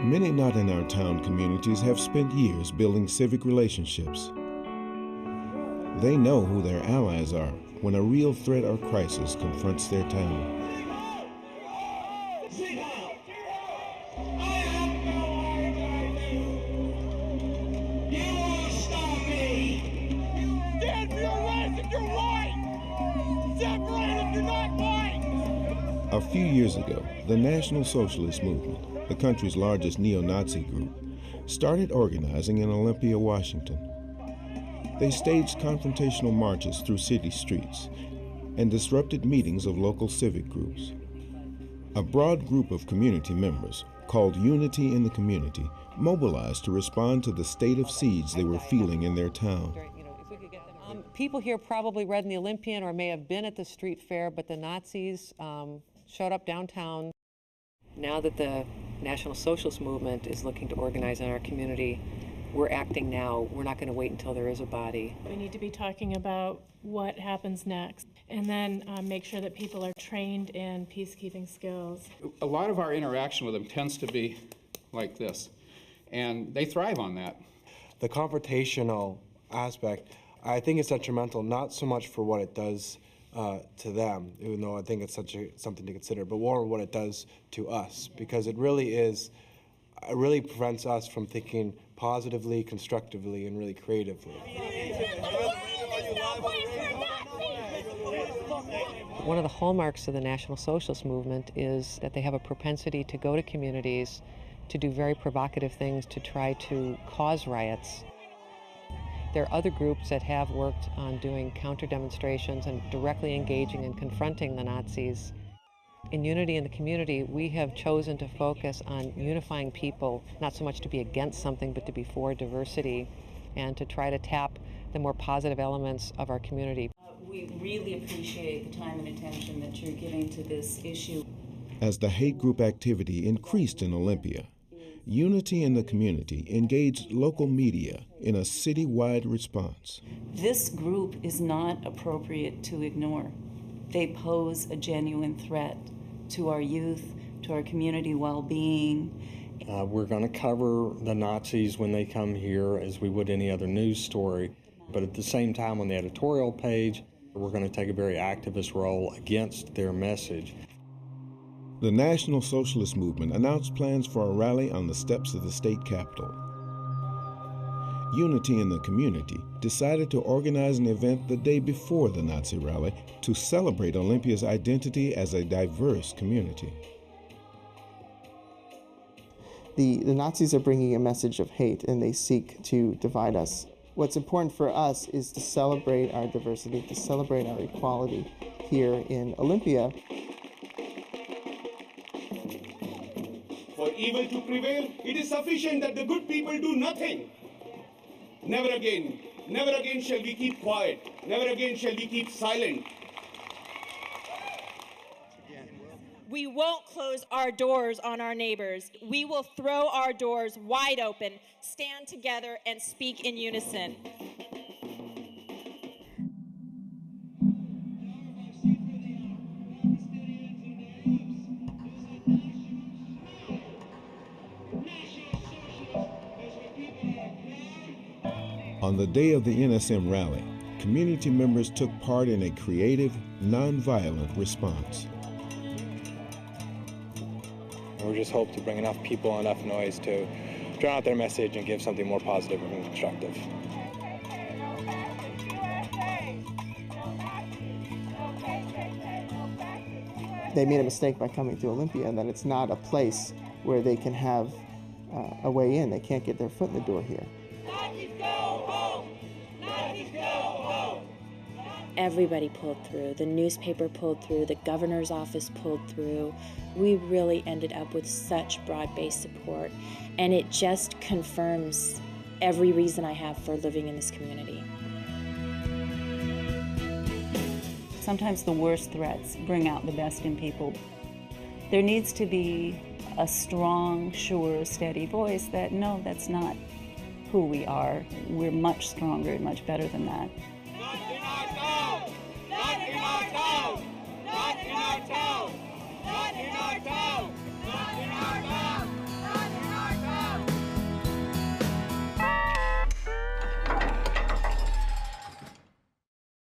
Many not in our town communities have spent years building civic relationships. They know who their allies are when a real threat or crisis confronts their town. A few years ago, the National Socialist Movement, the country's largest neo-Nazi group, started organizing in Olympia, Washington. They staged confrontational marches through city streets and disrupted meetings of local civic groups. A broad group of community members, called Unity in the Community, mobilized to respond to the state of siege they were feeling in their town. People here probably read in the Olympian or may have been at the street fair, but the Nazis showed up downtown. Now that the National Socialist Movement is looking to organize in our community, we're acting now. We're not going to wait until there is a body. We need to be talking about what happens next, and then make sure that people are trained in peacekeeping skills. A lot of our interaction with them tends to be like this, and they thrive on that. The confrontational aspect, I think it's detrimental, not so much for what it does to them, even though I think it's something to consider, but more what it does to us, because it really prevents us from thinking positively, constructively, and really creatively. One of the hallmarks of the National Socialist Movement is that they have a propensity to go to communities to do very provocative things to try to cause riots. There are other groups that have worked on doing counter-demonstrations and directly engaging and confronting the Nazis. In Unity in the Community, we have chosen to focus on unifying people, not so much to be against something, but to be for diversity, and to try to tap the more positive elements of our community. We really appreciate the time and attention that you're giving to this issue. As the hate group activity increased in Olympia, Unity in the Community engaged local media in a citywide response. This group is not appropriate to ignore. They pose a genuine threat to our youth, to our community well-being. We're going to cover the Nazis when they come here as we would any other news story, but at the same time on the editorial page, we're going to take a very activist role against their message. The National Socialist Movement announced plans for a rally on the steps of the state capitol. Unity in the Community decided to organize an event the day before the Nazi rally to celebrate Olympia's identity as a diverse community. The Nazis are bringing a message of hate, and they seek to divide us. What's important for us is to celebrate our diversity, to celebrate our equality here in Olympia. For evil to prevail, it is sufficient that the good people do nothing. Never again shall we keep quiet. Never again shall we keep silent. We won't close our doors on our neighbors. We will throw our doors wide open, stand together, and speak in unison. On the day of the NSM rally, community members took part in a creative, nonviolent response. We just hope to bring enough people, enough noise to drown out their message and give something more positive and constructive. They made a mistake by coming to Olympia, and that it's not a place where they can have a way in. They can't get their foot in the door here. Everybody pulled through. The newspaper pulled through. The governor's office pulled through. We really ended up with such broad-based support, and it just confirms every reason I have for living in this community. Sometimes the worst threats bring out the best in people. There needs to be a strong, sure, steady voice that, no, that's not who we are. We're much stronger and much better than that.